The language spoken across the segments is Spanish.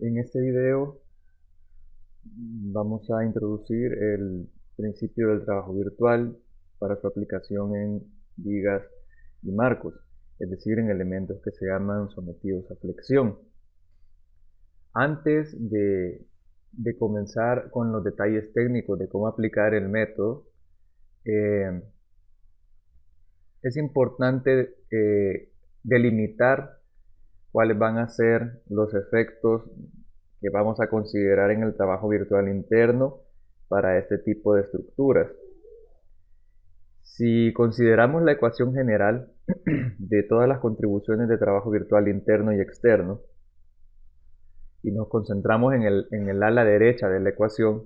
En este video vamos a introducir el principio del trabajo virtual para su aplicación en vigas y marcos, es decir, en elementos que se llaman sometidos a flexión. Antes de comenzar con los detalles técnicos de cómo aplicar el método, es importante delimitar cuáles van a ser los efectos que vamos a considerar en el trabajo virtual interno para este tipo de estructuras. Si consideramos la ecuación general de todas las contribuciones de trabajo virtual interno y externo y nos concentramos en el ala derecha de la ecuación,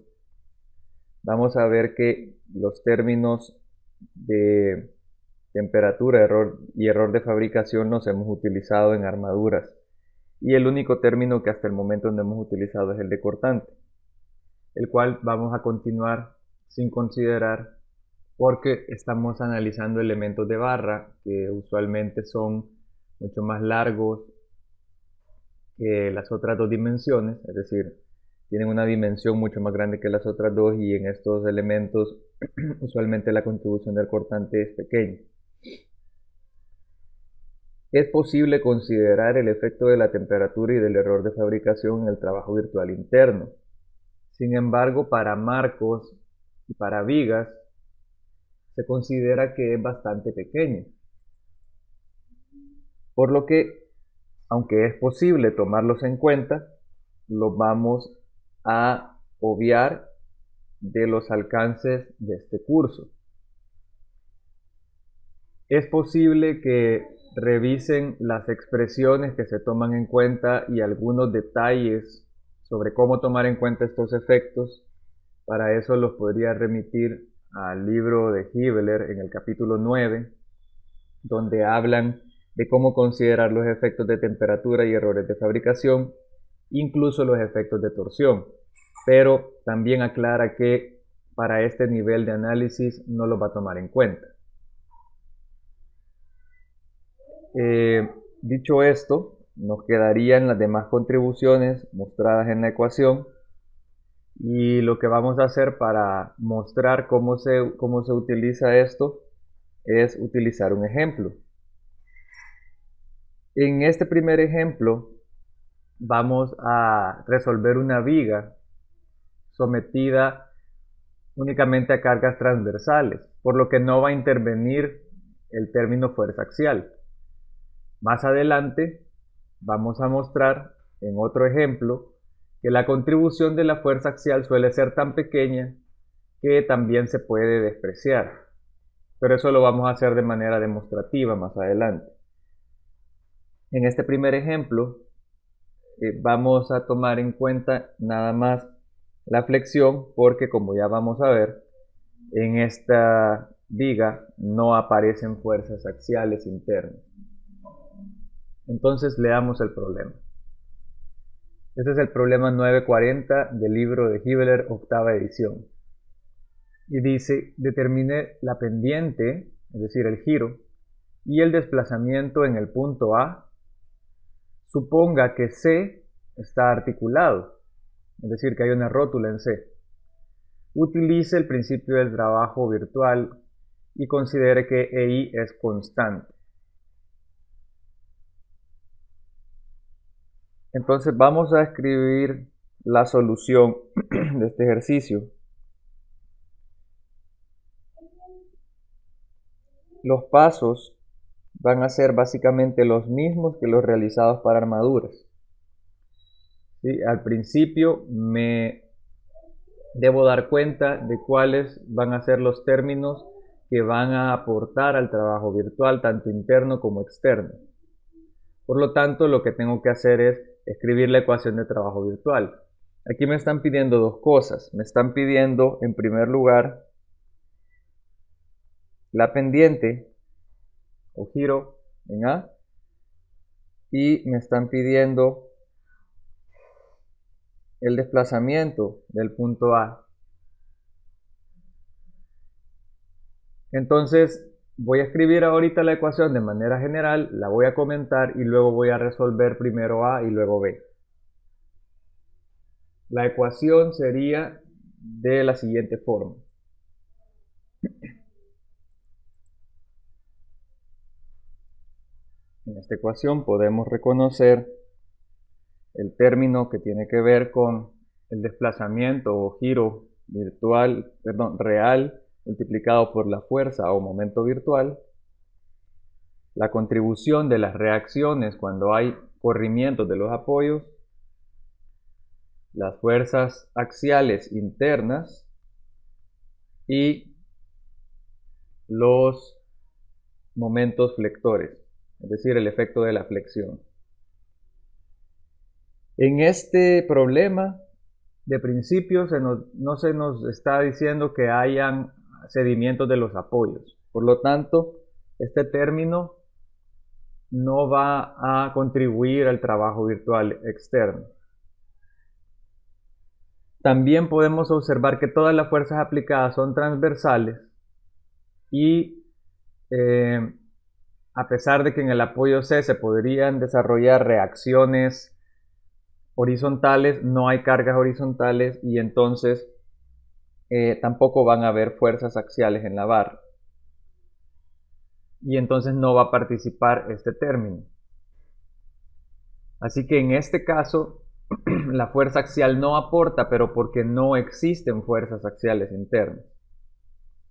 vamos a ver que los términos de temperatura, error y error de fabricación los hemos utilizado en armaduras. Y el único término que hasta el momento no hemos utilizado es el de cortante, el cual vamos a continuar sin considerar porque estamos analizando elementos de barra que usualmente son mucho más largos que las otras dos dimensiones, es decir, tienen una dimensión mucho más grande que las otras dos y en estos elementos usualmente la contribución del cortante es pequeña. Es posible considerar el efecto de la temperatura y del error de fabricación en el trabajo virtual interno. Sin embargo, para marcos y para vigas se considera que es bastante pequeño. Por lo que, aunque es posible tomarlos en cuenta, los vamos a obviar de los alcances de este curso. Es posible que revisen las expresiones que se toman en cuenta y algunos detalles sobre cómo tomar en cuenta estos efectos. Para eso los podría remitir al libro de Hibeler en el capítulo 9, donde hablan de cómo considerar los efectos de temperatura y errores de fabricación, incluso los efectos de torsión, pero también aclara que para este nivel de análisis no los va a tomar en cuenta. Dicho esto, nos quedarían las demás contribuciones mostradas en la ecuación y lo que vamos a hacer para mostrar cómo se utiliza esto es utilizar un ejemplo. En este primer ejemplo vamos a resolver una viga sometida únicamente a cargas transversales, por lo que no va a intervenir el término fuerza axial. Más adelante vamos a mostrar en otro ejemplo que la contribución de la fuerza axial suele ser tan pequeña que también se puede despreciar, pero eso lo vamos a hacer de manera demostrativa más adelante. En este primer ejemplo vamos a tomar en cuenta nada más la flexión porque, como ya vamos a ver, en esta viga no aparecen fuerzas axiales internas. Entonces leamos el problema. Este es el problema 940 del libro de Hibeler, octava edición. Y dice, determine la pendiente, es decir, el giro, y el desplazamiento en el punto A. Suponga que C está articulado, es decir, que hay una rótula en C. Utilice el principio del trabajo virtual y considere que EI es constante. Entonces vamos a escribir la solución de este ejercicio. Los pasos van a ser básicamente los mismos que los realizados para armaduras. ¿Sí? Al principio me debo dar cuenta de cuáles van a ser los términos que van a aportar al trabajo virtual, tanto interno como externo. Por lo tanto, lo que tengo que hacer es escribir la ecuación de trabajo virtual. Aquí me están pidiendo dos cosas. Me están pidiendo, en primer lugar, la pendiente o giro en A y me están pidiendo el desplazamiento del punto A. Entonces voy a escribir ahorita la ecuación de manera general, la voy a comentar y luego voy a resolver primero A y luego B. la ecuación sería de la siguiente forma. En esta ecuación podemos reconocer el término que tiene que ver con el desplazamiento o giro real multiplicado por la fuerza o momento virtual, la contribución de las reacciones cuando hay corrimientos de los apoyos, las fuerzas axiales internas y los momentos flectores, es decir, el efecto de la flexión. En este problema, de principio, no se nos está diciendo que hayan cedimientos de los apoyos. Por lo tanto, este término no va a contribuir al trabajo virtual externo. También podemos observar que todas las fuerzas aplicadas son transversales y a pesar de que en el apoyo C se podrían desarrollar reacciones horizontales, no hay cargas horizontales y entonces tampoco van a haber fuerzas axiales en la barra. Y entonces no va a participar este término. Así que en este caso la fuerza axial no aporta, pero porque no existen fuerzas axiales internas.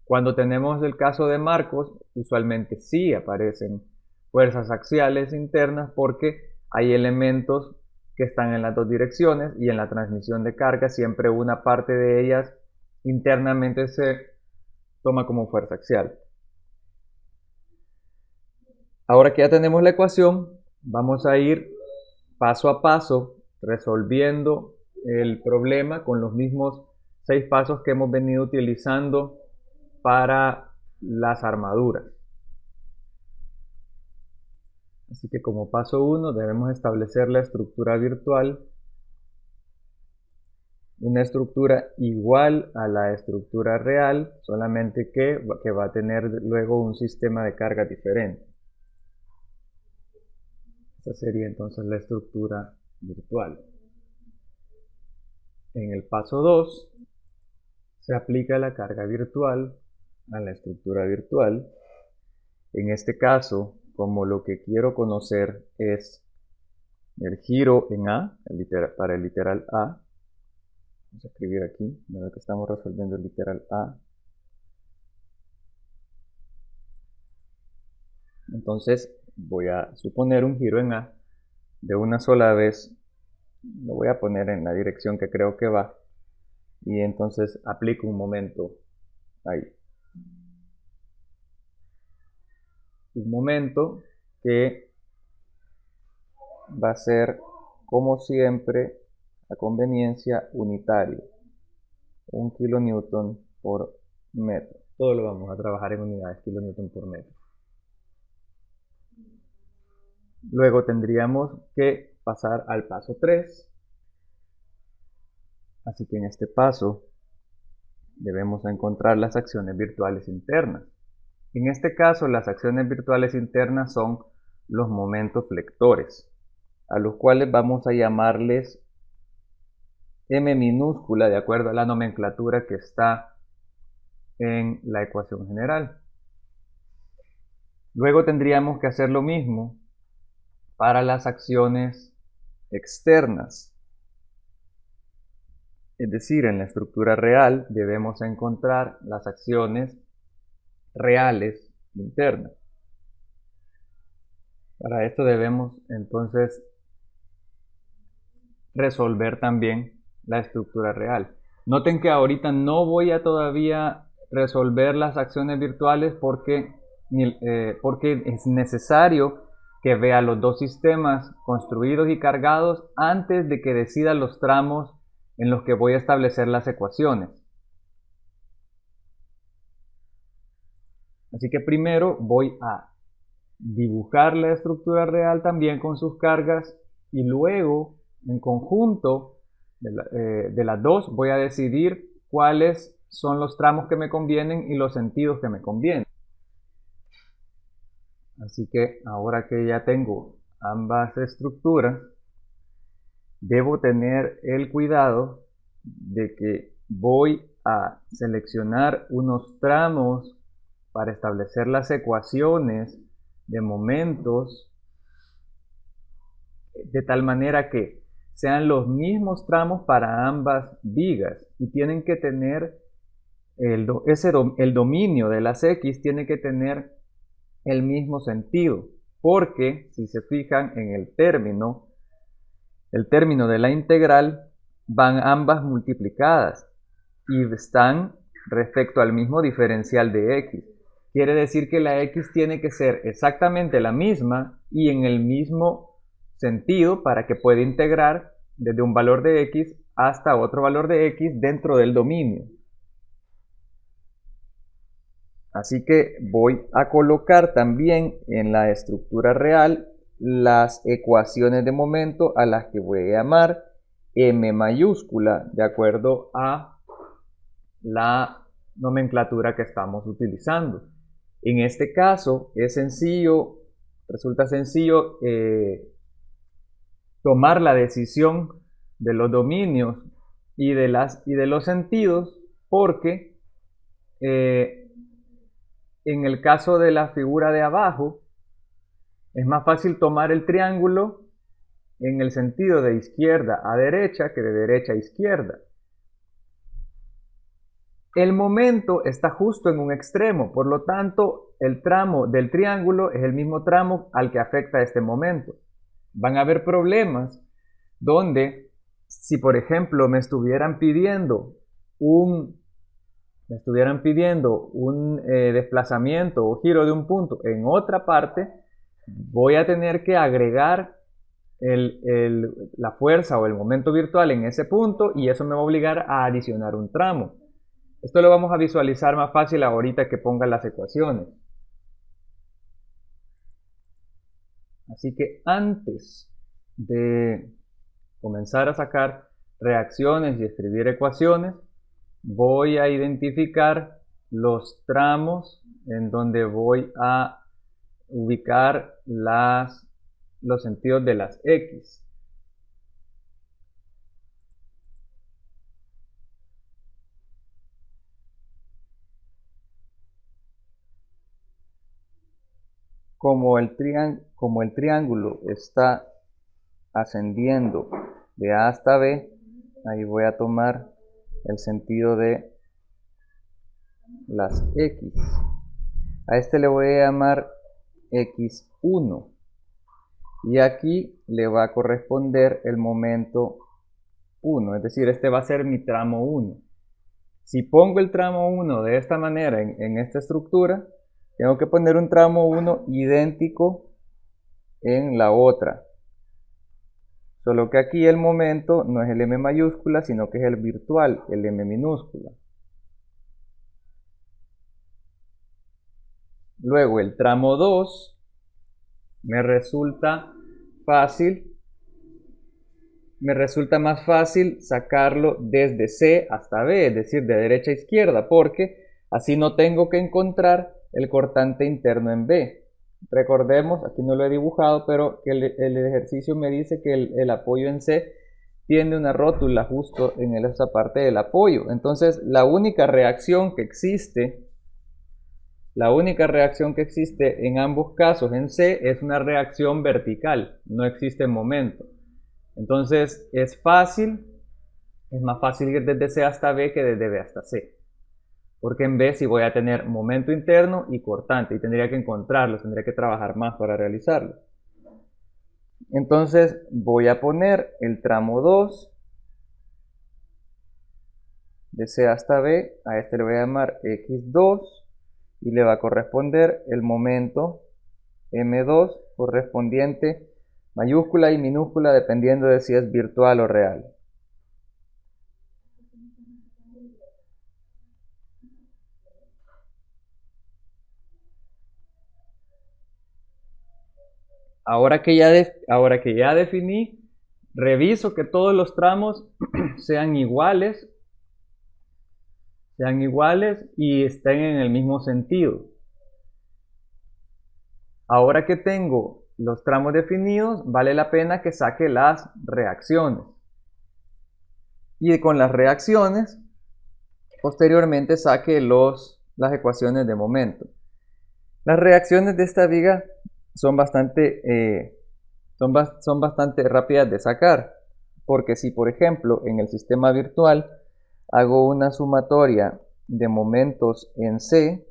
Cuando tenemos el caso de Marcos, usualmente sí aparecen fuerzas axiales internas porque hay elementos que están en las dos direcciones y en la transmisión de carga siempre una parte de ellas internamente se toma como fuerza axial. Ahora que ya tenemos la ecuación, vamos a ir paso a paso resolviendo el problema con los mismos 6 pasos que hemos venido utilizando para las armaduras. Así que como paso 1 debemos establecer la estructura virtual, una estructura igual a la estructura real, solamente que va a tener luego un sistema de carga diferente. Esta sería entonces la estructura virtual. En el paso 2 se aplica la carga virtual a la estructura virtual. En este caso, como lo que quiero conocer es el giro en A, para el literal A, vamos a escribir aquí, de que estamos resolviendo el literal A. Entonces voy a suponer un giro en A de una sola vez, lo voy a poner en la dirección que creo que va y entonces aplico un momento ahí. Un momento que va a ser, como siempre, a conveniencia unitario, 1 kilonewton por metro. Todo lo vamos a trabajar en unidades kilonewton por metro. Luego tendríamos que pasar al paso 3. Así que en este paso debemos encontrar las acciones virtuales internas. En este caso, las acciones virtuales internas son los momentos flectores, a los cuales vamos a llamarles m minúscula de acuerdo a la nomenclatura que está en la ecuación general. Luego tendríamos que hacer lo mismo para las acciones externas. Es decir, en la estructura real debemos encontrar las acciones reales internas. Para esto debemos entonces resolver también la estructura real. Noten que ahorita no voy a todavía resolver las acciones virtuales porque es necesario que vea los dos sistemas construidos y cargados antes de que decida los tramos en los que voy a establecer las ecuaciones. Así que primero voy a dibujar la estructura real también con sus cargas y luego en conjunto de las dos voy a decidir cuáles son los tramos que me convienen y los sentidos que me convienen. Así que ahora que ya tengo ambas estructuras, debo tener el cuidado de que voy a seleccionar unos tramos para establecer las ecuaciones de momentos de tal manera que sean los mismos tramos para ambas vigas y tienen que tener el dominio de las X tiene que tener el mismo sentido, porque si se fijan en el término de la integral van ambas multiplicadas y están respecto al mismo diferencial de X. Quiere decir que la X tiene que ser exactamente la misma y en el mismo sentido para que pueda integrar desde un valor de X hasta otro valor de X dentro del dominio. Así que voy a colocar también en la estructura real las ecuaciones de momento a las que voy a llamar M mayúscula, de acuerdo a la nomenclatura que estamos utilizando. En este caso es sencillo, resulta sencillo tomar la decisión de los dominios y de los sentidos, porque en el caso de la figura de abajo es más fácil tomar el triángulo en el sentido de izquierda a derecha que de derecha a izquierda. El momento está justo en un extremo, por lo tanto el tramo del triángulo es el mismo tramo al que afecta este momento. Van a haber problemas donde, si por ejemplo me estuvieran pidiendo un desplazamiento o giro de un punto en otra parte, voy a tener que agregar la fuerza o el momento virtual en ese punto y eso me va a obligar a adicionar un tramo. Esto lo vamos a visualizar más fácil ahorita que ponga las ecuaciones. Así que antes de comenzar a sacar reacciones y escribir ecuaciones, voy a identificar los tramos en donde voy a ubicar los sentidos de las X. Como el triángulo está ascendiendo de A hasta B, ahí voy a tomar el sentido de las X. A este le voy a llamar X1 y aquí le va a corresponder el momento 1, es decir, este va a ser mi tramo 1. Si pongo el tramo 1 de esta manera en esta estructura, tengo que poner un tramo 1 idéntico en la otra. Solo que aquí el momento no es el M mayúscula, sino que es el virtual, el M minúscula. Luego el tramo 2 me resulta más fácil sacarlo desde C hasta B, es decir, de derecha a izquierda, porque así no tengo que encontrar el cortante interno en B. Recordemos, aquí no lo he dibujado, pero que el ejercicio me dice que el apoyo en C tiene una rótula justo en esa parte del apoyo. Entonces, la única reacción que existe en ambos casos en C es una reacción vertical, no existe momento. Entonces, es más fácil ir desde C hasta B que desde B hasta C. Porque en B sí voy a tener momento interno y cortante y tendría que encontrarlos, tendría que trabajar más para realizarlo. Entonces voy a poner el tramo 2 de C hasta B, a este le voy a llamar X2 y le va a corresponder el momento M2 correspondiente mayúscula y minúscula dependiendo de si es virtual o real. Ahora que ya definí, reviso que todos los tramos sean iguales y estén en el mismo sentido. Ahora que tengo los tramos definidos, vale la pena que saque las reacciones. Y con las reacciones, posteriormente saque las ecuaciones de momento. Las reacciones de esta viga son bastante rápidas de sacar, porque si por ejemplo en el sistema virtual hago una sumatoria de momentos en C,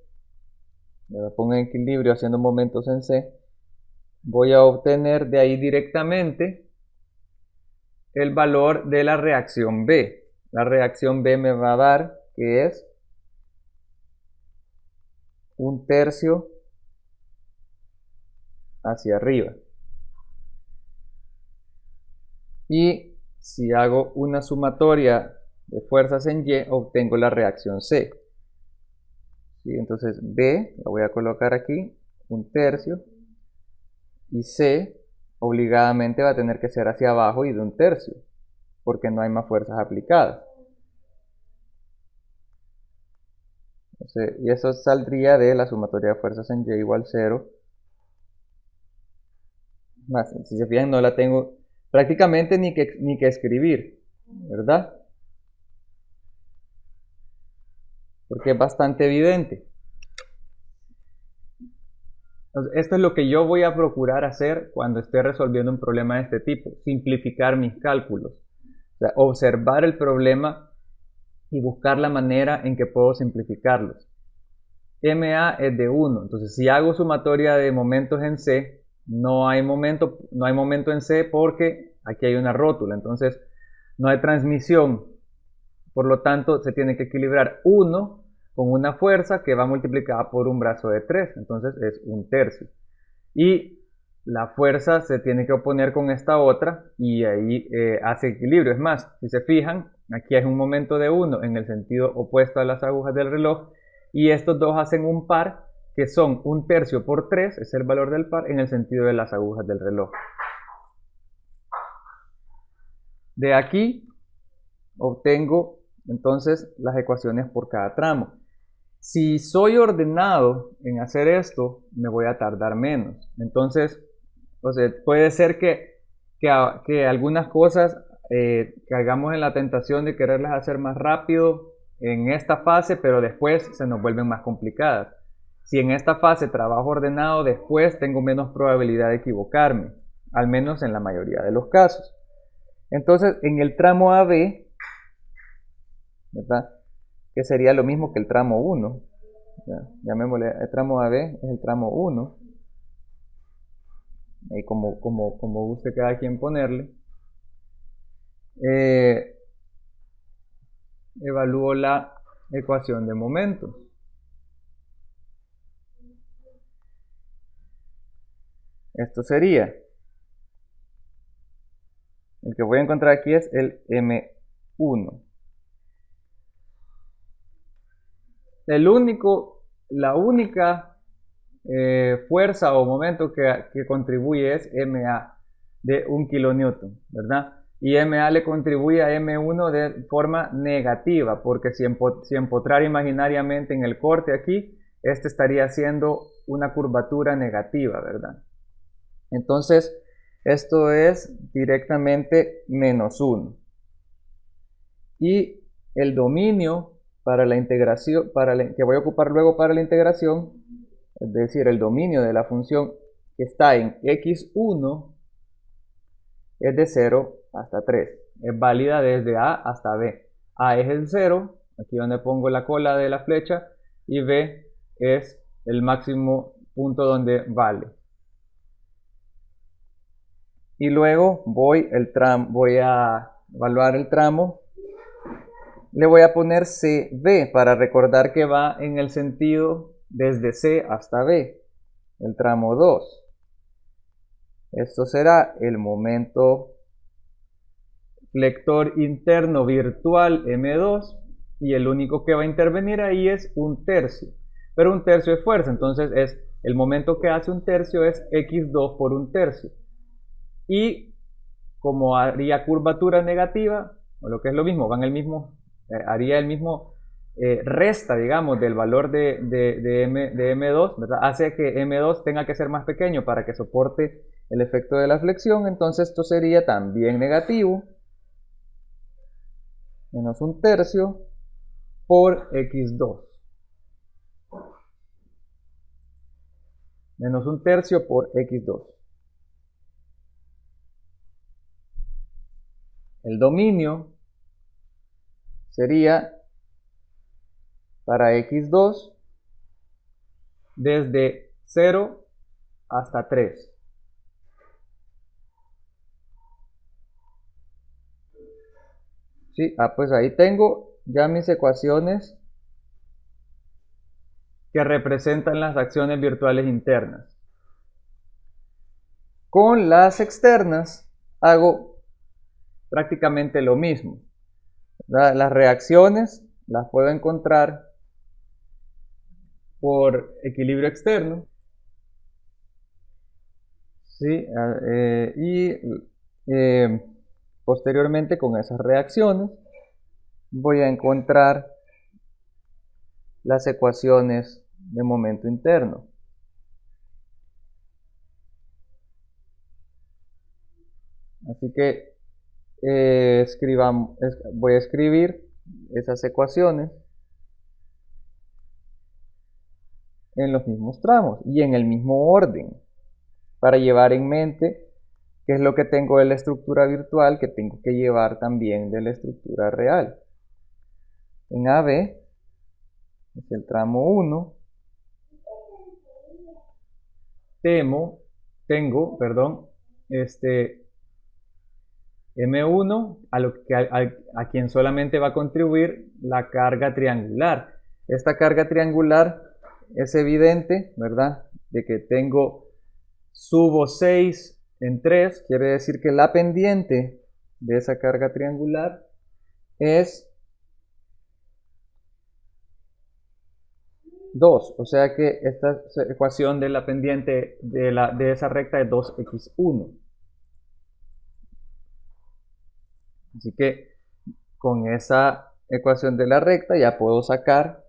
me pongo en equilibrio haciendo momentos en C, voy a obtener de ahí directamente el valor de la reacción B. La reacción B me va a dar que es 1/3 hacia arriba. Y si hago una sumatoria de fuerzas en Y, obtengo la reacción C. ¿Sí? Entonces B, la voy a colocar aquí, 1/3. Y C, obligadamente va a tener que ser hacia abajo y de 1/3, porque no hay más fuerzas aplicadas. Entonces, y eso saldría de la sumatoria de fuerzas en Y igual 0. Más, si se fijan, no la tengo prácticamente ni que escribir, ¿verdad? Porque es bastante evidente. Entonces, esto es lo que yo voy a procurar hacer cuando esté resolviendo un problema de este tipo, simplificar mis cálculos. O sea, observar el problema y buscar la manera en que puedo simplificarlos. MA es de 1, entonces si hago sumatoria de momentos en C, no hay momento en C porque aquí hay una rótula, entonces no hay transmisión, por lo tanto se tiene que equilibrar 1 con una fuerza que va multiplicada por un brazo de 3, entonces es 1/3. Y la fuerza se tiene que oponer con esta otra y ahí hace equilibrio. Es más, si se fijan, aquí hay un momento de 1 en el sentido opuesto a las agujas del reloj y estos dos hacen un par que son 1/3 por 3, es el valor del par en el sentido de las agujas del reloj. De aquí obtengo entonces las ecuaciones por cada tramo. Si soy ordenado en hacer esto, me voy a tardar menos. Entonces, puede ser que algunas cosas caigamos en la tentación de quererlas hacer más rápido en esta fase, pero después se nos vuelven más complicadas. Si en esta fase trabajo ordenado, después tengo menos probabilidad de equivocarme, al menos en la mayoría de los casos. Entonces, en el tramo AB, ¿verdad?, que sería lo mismo que el tramo 1. Llamémosle, el tramo AB es el tramo 1. Y como guste cada quien ponerle. Evalúo la ecuación de momentos. Esto sería, el que voy a encontrar aquí es el M1. La única fuerza o momento que contribuye es MA de 1 kilonewton, ¿verdad? Y MA le contribuye a M1 de forma negativa, porque si empotrar imaginariamente en el corte aquí, este estaría haciendo una curvatura negativa, ¿verdad? Entonces, esto es directamente -1. Y el dominio para la integración, que voy a ocupar luego para la integración, es decir, el dominio de la función que está en x1 es de 0 hasta 3. Es válida desde A hasta B. A es el 0, aquí donde pongo la cola de la flecha, y B es el máximo punto donde vale. Y luego voy a evaluar el tramo. Le voy a poner CB para recordar que va en el sentido desde C hasta B, el tramo 2. Esto será el momento flector interno virtual M2 y el único que va a intervenir ahí es 1/3. Pero 1/3 es fuerza, entonces el momento que hace 1/3 es x2 por 1/3. Y como haría curvatura negativa, o lo que es lo mismo, haría el mismo resta, digamos, del valor de M2, ¿verdad? Hace que M2 tenga que ser más pequeño para que soporte el efecto de la flexión, entonces esto sería también negativo. menos 1/3 por x2. Menos 1/3 por x2. El dominio sería para x2 desde 0 hasta 3. ¿Sí? Pues ahí tengo ya mis ecuaciones que representan las acciones virtuales internas. Con las externas hago prácticamente lo mismo. Las reacciones las puedo encontrar por equilibrio externo. ¿Sí? Posteriormente, con esas reacciones voy a encontrar las ecuaciones de momento interno. Así que voy a escribir esas ecuaciones en los mismos tramos y en el mismo orden, para llevar en mente qué es lo que tengo de la estructura virtual que tengo que llevar también de la estructura real. En AB es el tramo 1. Tengo, M1 a quien solamente va a contribuir la carga triangular. Esta carga triangular es evidente, ¿verdad? De que subo 6 en 3, quiere decir que la pendiente de esa carga triangular es 2, o sea que esta ecuación de la pendiente de esa recta es 2x1. Así que con esa ecuación de la recta ya puedo sacar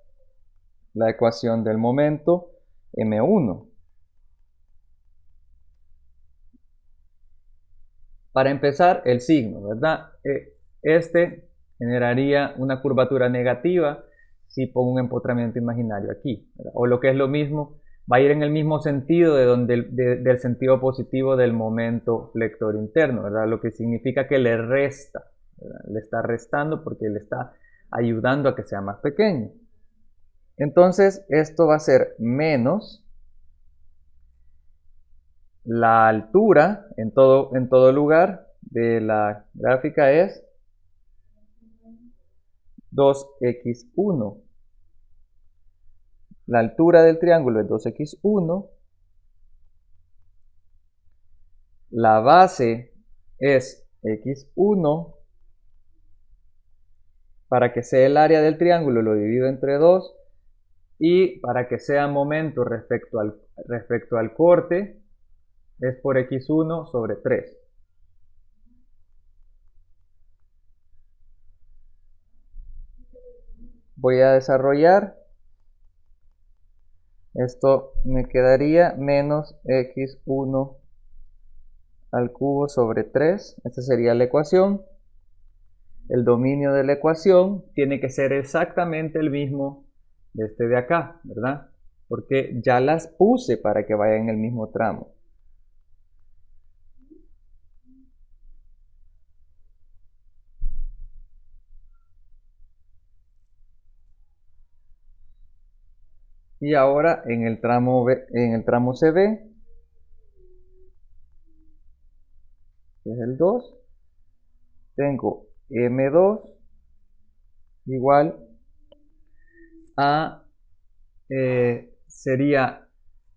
la ecuación del momento M1. Para empezar, el signo, ¿verdad? Este generaría una curvatura negativa si pongo un empotramiento imaginario aquí, ¿verdad? O lo que es lo mismo, va a ir en el mismo sentido del sentido positivo del momento flector interno, ¿verdad? Lo que significa que le resta, ¿verdad? Le está restando porque le está ayudando a que sea más pequeño. Entonces, esto va a ser menos la altura en todo lugar de la gráfica es 2x1. La altura del triángulo es 2x1. La base es x1. Para que sea el área del triángulo lo divido entre 2. Y para que sea momento respecto al corte es por x1 sobre 3. Voy a desarrollar. Esto me quedaría menos x1 al cubo sobre 3. Esta sería la ecuación. El dominio de la ecuación tiene que ser exactamente el mismo de este de acá, ¿verdad? Porque ya las puse para que vayan en el mismo tramo. Y ahora en el tramo CB, que es el 2, tengo M2 igual a,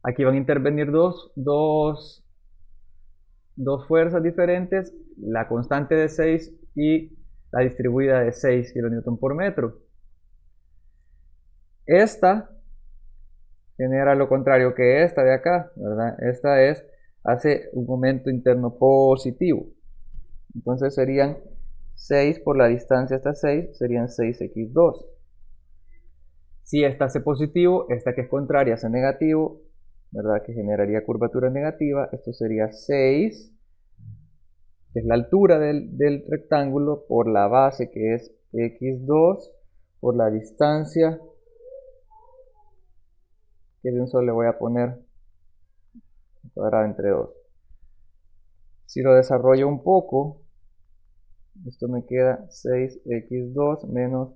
aquí van a intervenir dos fuerzas diferentes, la constante de 6 y la distribuida de 6 kN por metro. Esta genera lo contrario que esta de acá, ¿verdad? Esta hace un momento interno positivo. Entonces serían 6 por la distancia hasta 6, serían 6x2. Si esta hace positivo, esta que es contraria hace negativo, ¿verdad? Que generaría curvatura negativa. Esto sería 6, que es la altura del rectángulo, por la base, que es x2 por la distancia que de un solo le voy a poner cuadrado entre 2. Si lo desarrollo un poco, esto me queda 6x2 menos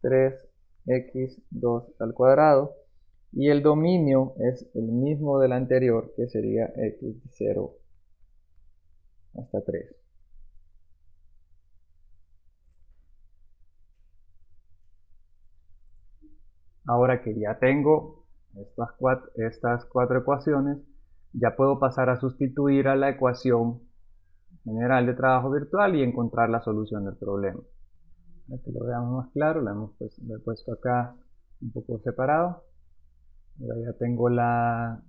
3x2 al cuadrado. Y el dominio es el mismo del anterior, que sería x de 0 hasta 3. Ahora que ya tengo estas cuatro ecuaciones, ya puedo pasar a sustituir a la ecuación general de trabajo virtual y encontrar la solución del problema. Para que lo veamos más claro, lo he puesto acá un poco separado. Ahora ya tengo la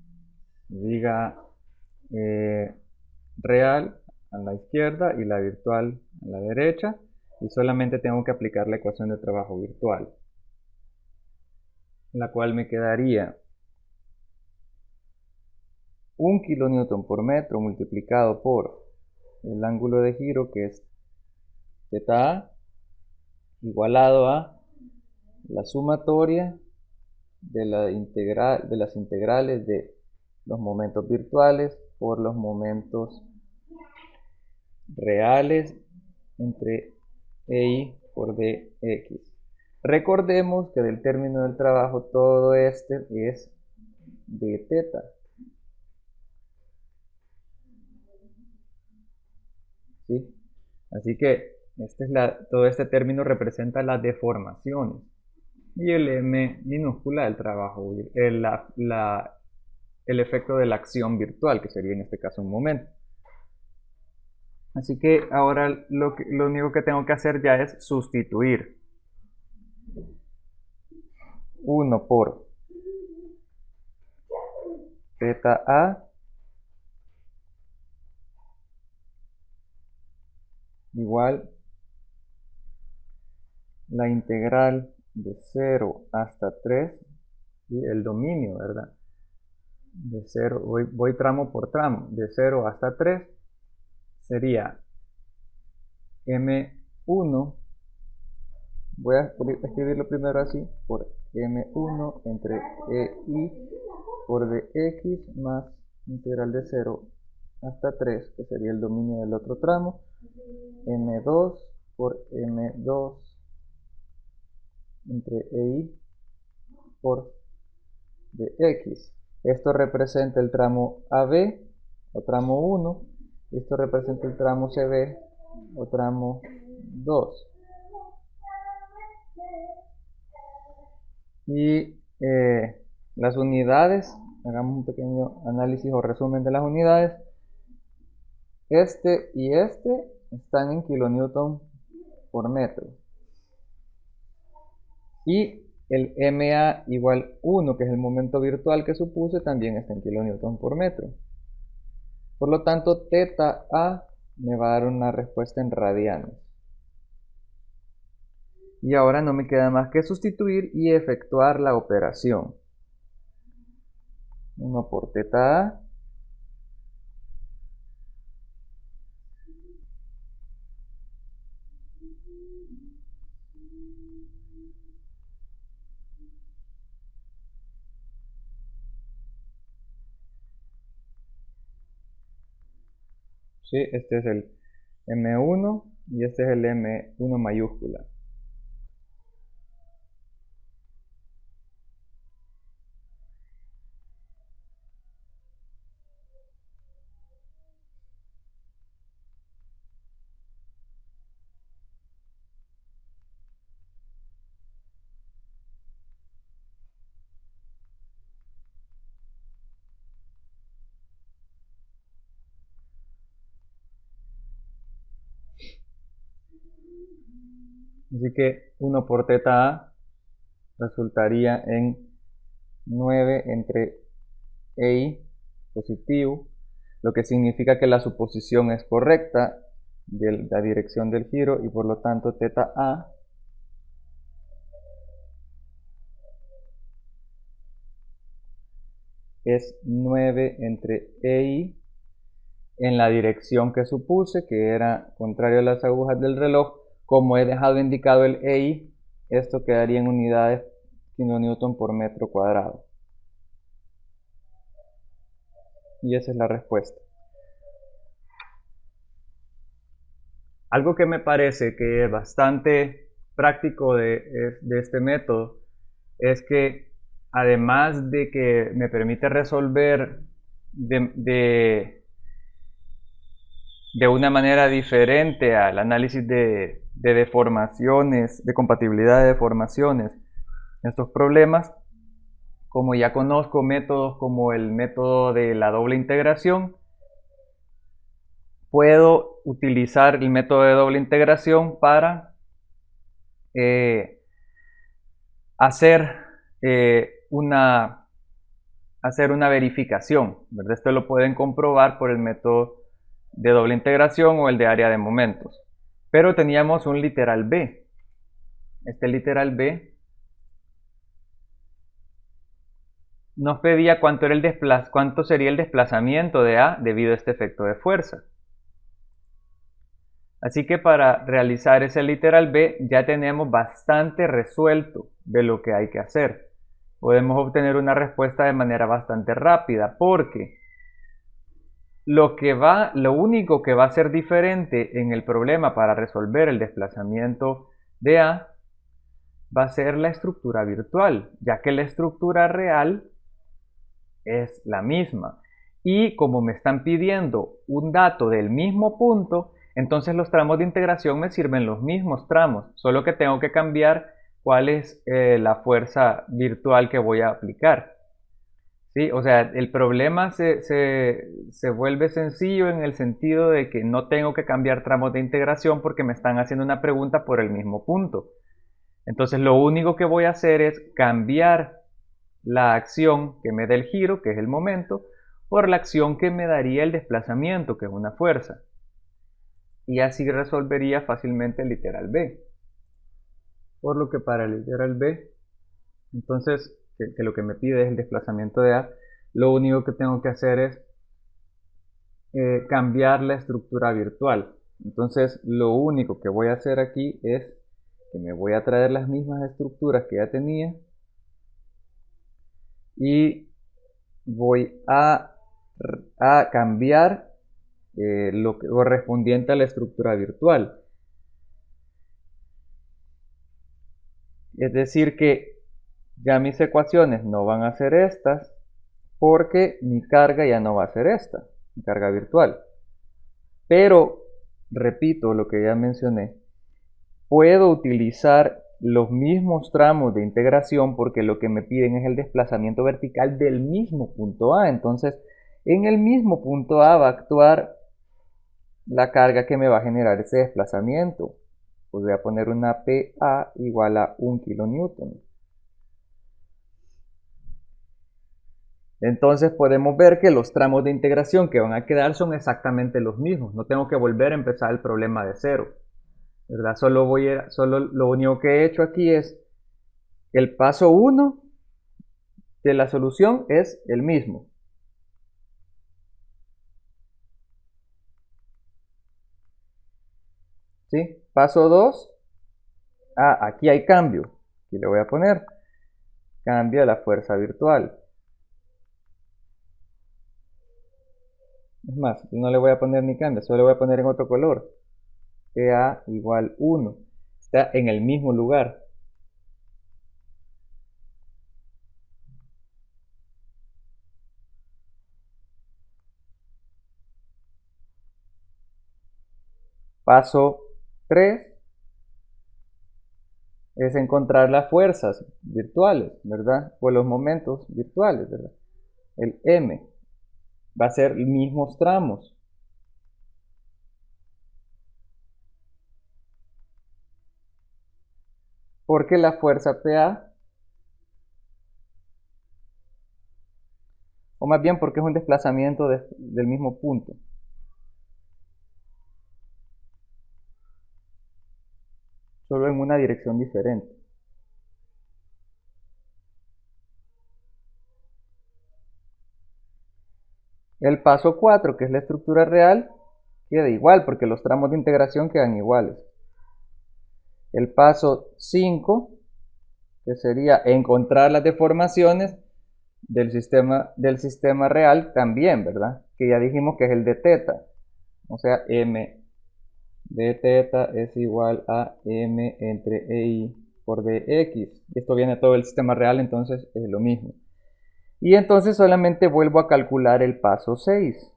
viga real a la izquierda y la virtual a la derecha, y solamente tengo que aplicar la ecuación de trabajo virtual, la cual me quedaría 1 kilonewton por metro multiplicado por el ángulo de giro, que es θ, igualado a la sumatoria de las integrales de los momentos virtuales por los momentos reales entre EI por dx. Recordemos que del término del trabajo todo este es de θ. ¿Sí? Así que todo este término representa las deformaciones. Y el m minúscula del trabajo, el efecto de la acción virtual, que sería en este caso un momento. Así que ahora lo único que tengo que hacer ya es sustituir 1 por θA igual la integral de 0 hasta 3, y el dominio, ¿verdad? De 0, voy tramo por tramo, de 0 hasta 3 sería m1, voy a escribirlo primero así, por m1 entre ei por dx más integral de 0 hasta 3, que sería el dominio del otro tramo, m2 por m2 entre ei por dx. Esto representa el tramo AB o tramo 1, y esto representa el tramo CB o tramo 2. Y las unidades, hagamos un pequeño análisis o resumen de las unidades. Este y este están en kilonewton por metro. Y el MA igual 1, que es el momento virtual que supuse, también está en kilonewton por metro. Por lo tanto, θA me va a dar una respuesta en radianes. Y ahora no me queda más que sustituir y efectuar la operación. 1 por θA ¿sí? Este es el M1 y este es el M1 mayúscula. Así que 1 por θA resultaría en 9 entre EI positivo, lo que significa que la suposición es correcta de la dirección del giro, y por lo tanto θA es 9 entre EI en la dirección que supuse, que era contrario a las agujas del reloj, como he dejado indicado el EI, esto quedaría en unidades kilonewton por metro cuadrado. Y esa es la respuesta. Algo que me parece que es bastante práctico de este método es que además de que me permite resolver de una manera diferente al análisis de deformaciones, de compatibilidad de deformaciones, estos problemas, como ya conozco métodos como el método de la doble integración, puedo utilizar el método de doble integración para hacer una verificación, ¿verdad? Esto lo pueden comprobar por el método de doble integración o el de área de momentos. Pero teníamos un literal B. Este literal B nos pedía cuánto sería el desplazamiento de A debido a este efecto de fuerza. Así que para realizar ese literal B ya tenemos bastante resuelto de lo que hay que hacer. Podemos obtener una respuesta de manera bastante rápida porque lo único que va a ser diferente en el problema para resolver el desplazamiento de A va a ser la estructura virtual, ya que la estructura real es la misma. Y como me están pidiendo un dato del mismo punto, entonces los tramos de integración me sirven los mismos tramos, solo que tengo que cambiar cuál es la fuerza virtual que voy a aplicar. ¿Sí? O sea, el problema se vuelve sencillo en el sentido de que no tengo que cambiar tramos de integración porque me están haciendo una pregunta por el mismo punto. Entonces lo único que voy a hacer es cambiar la acción que me da el giro, que es el momento, por la acción que me daría el desplazamiento, que es una fuerza. Y así resolvería fácilmente el literal B. Por lo que para el literal B, entonces, que lo que me pide es el desplazamiento de A, lo único que tengo que hacer es cambiar la estructura virtual. Entonces, lo único que voy a hacer aquí es que me voy a traer las mismas estructuras que ya tenía y voy a cambiar lo correspondiente a la estructura virtual. Es decir que ya mis ecuaciones no van a ser estas porque mi carga ya no va a ser esta, mi carga virtual. Pero, repito lo que ya mencioné, puedo utilizar los mismos tramos de integración porque lo que me piden es el desplazamiento vertical del mismo punto A. Entonces, en el mismo punto A va a actuar la carga que me va a generar ese desplazamiento. Pues voy a poner una PA igual a 1 kilonewton. Entonces podemos ver que los tramos de integración que van a quedar son exactamente los mismos. No tengo que volver a empezar el problema de cero, ¿verdad? Solo lo único que he hecho aquí es el paso 1 de la solución es el mismo. ¿Sí? Paso 2. Aquí hay cambio. Aquí le voy a poner cambio de la fuerza virtual. Es más, no le voy a poner ni cambio, solo le voy a poner en otro color. PA igual 1. Está en el mismo lugar. Paso 3 es encontrar las fuerzas virtuales, ¿verdad? O los momentos virtuales, ¿verdad? El M va a ser los mismos tramos. Porque la fuerza PA, o más bien porque es un desplazamiento del mismo punto. Solo en una dirección diferente. El paso 4, que es la estructura real, queda igual porque los tramos de integración quedan iguales. El paso 5, que sería encontrar las deformaciones del sistema real también, ¿verdad? Que ya dijimos que es el de teta. O sea, m de teta es igual a m entre EI por dx. Esto viene todo el sistema real, entonces es lo mismo. Y entonces solamente vuelvo a calcular el paso 6.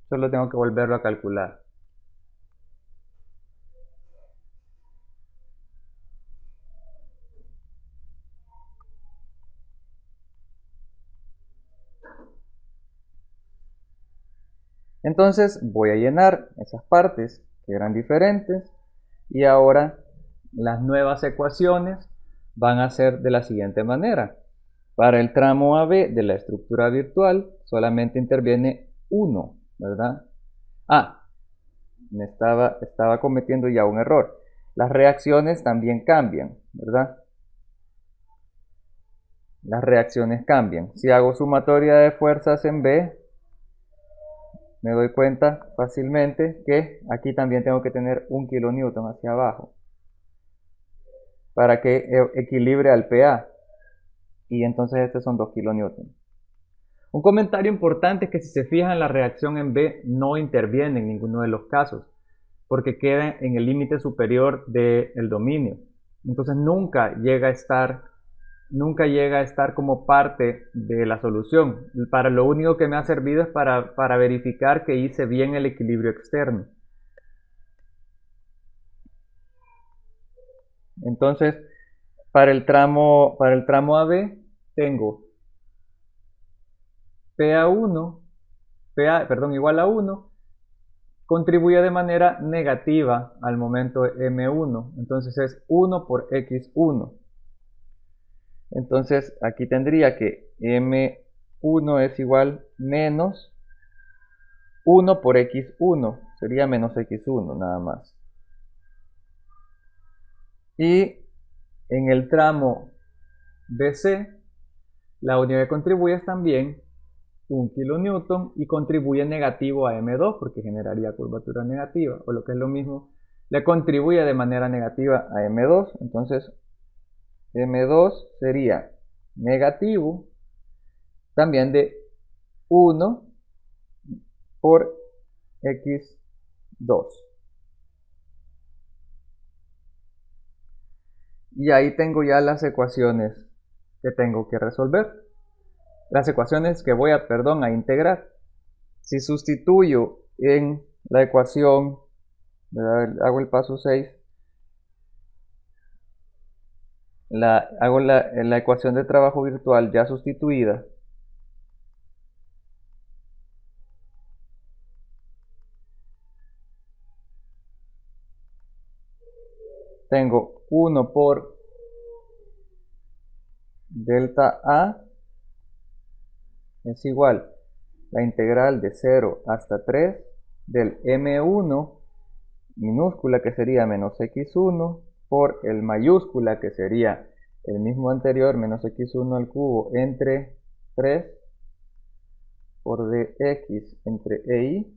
Solo tengo que volverlo a calcular. Entonces voy a llenar esas partes que eran diferentes y ahora las nuevas ecuaciones van a ser de la siguiente manera. Para el tramo AB de la estructura virtual solamente interviene 1, ¿verdad? Estaba cometiendo ya un error. Las reacciones también cambian, ¿verdad? Las reacciones cambian. Si hago sumatoria de fuerzas en B, me doy cuenta fácilmente que aquí también tengo que tener 1 kilonewton hacia abajo para que equilibre al PA. Y entonces estos son 2 kilonewton. Un comentario importante es que si se fijan, la reacción en B no interviene en ninguno de los casos, porque queda en el límite superior del dominio. Entonces nunca llega a estar como parte de la solución. Para lo único que me ha servido es para verificar que hice bien el equilibrio externo. Entonces, para el tramo AB tengo igual a 1, contribuye de manera negativa al momento M1. Entonces es 1 por X1. Entonces aquí tendría que M1 es igual menos 1 por X1. Sería menos X1 nada más. Y en el tramo BC, la unidad que contribuye es también 1 kilonewton y contribuye negativo a M2 porque generaría curvatura negativa, o lo que es lo mismo, le contribuye de manera negativa a M2. Entonces M2 sería negativo también de 1 por X2. Y ahí tengo ya las ecuaciones que tengo que resolver. Las ecuaciones que voy a integrar. Si sustituyo en la ecuación, hago el paso 6, hago la ecuación de trabajo virtual ya sustituida. Tengo 1 por delta A es igual la integral de 0 hasta 3 del M1 minúscula, que sería menos X1, por el mayúscula, que sería el mismo anterior, menos X1 al cubo, entre 3 por dx entre EI.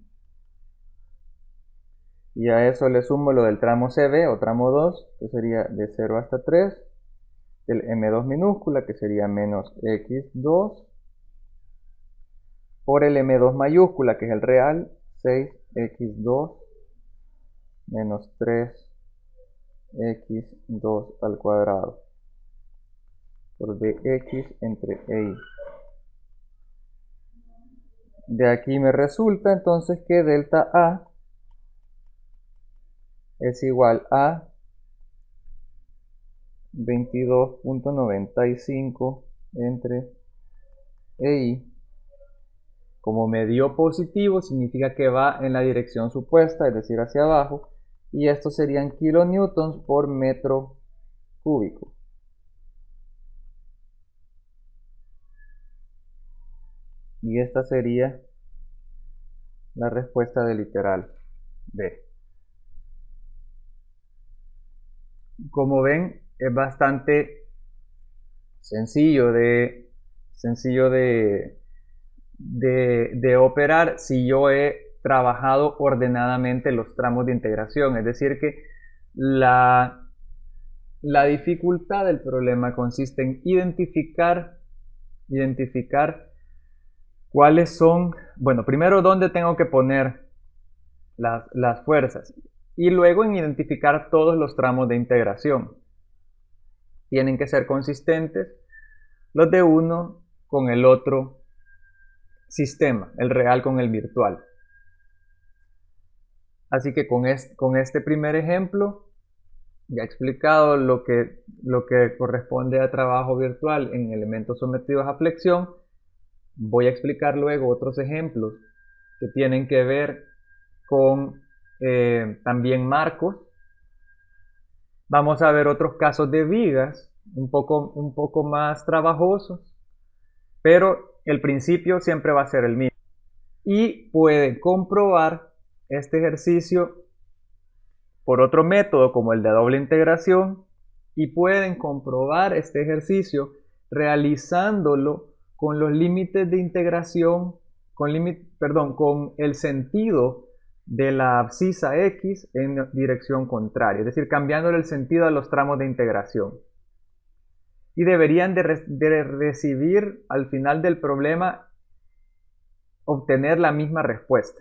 Y a eso le sumo lo del tramo CB o tramo 2, que sería de 0 hasta 3, del M2 minúscula, que sería menos X2, por el M2 mayúscula, que es el real, 6X2 menos 3X2 al cuadrado, por dx entre EI. De aquí me resulta entonces que delta A es igual a 22.95 entre EI. Como me dio positivo, significa que va en la dirección supuesta, es decir, hacia abajo, y esto serían kilonewtons por metro cúbico. Y esta sería la respuesta del literal B. Como ven, es bastante sencillo de sencillo de operar si yo he trabajado ordenadamente los tramos de integración. Es decir que la dificultad del problema consiste en identificar cuáles son, bueno, primero dónde tengo que poner las fuerzas y luego en identificar todos los tramos de integración. Tienen que ser consistentes los de uno con el otro sistema, el real con el virtual. Así que con este primer ejemplo ya he explicado lo que corresponde a trabajo virtual en elementos sometidos a flexión. Voy a explicar luego otros ejemplos que tienen que ver con también marcos. Vamos a ver otros casos de vigas un poco más trabajosos, pero el principio siempre va a ser el mismo. Y pueden comprobar este ejercicio por otro método como el de doble integración y pueden comprobar este ejercicio realizándolo con los límites de integración, con el sentido de la abscisa X en dirección contraria, es decir, cambiándole el sentido a los tramos de integración. Y deberían de recibir al final del problema obtener la misma respuesta.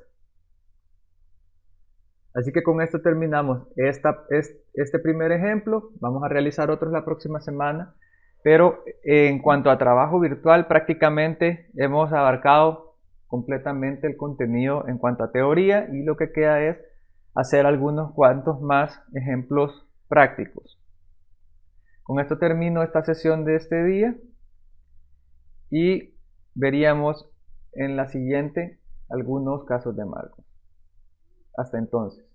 Así que con esto terminamos este primer ejemplo. Vamos a realizar otros la próxima semana. Pero en cuanto a trabajo virtual, prácticamente hemos abarcado completamente el contenido en cuanto a teoría y lo que queda es hacer algunos cuantos más ejemplos prácticos. Con esto termino esta sesión de este día y veríamos en la siguiente algunos casos de marco. Hasta entonces.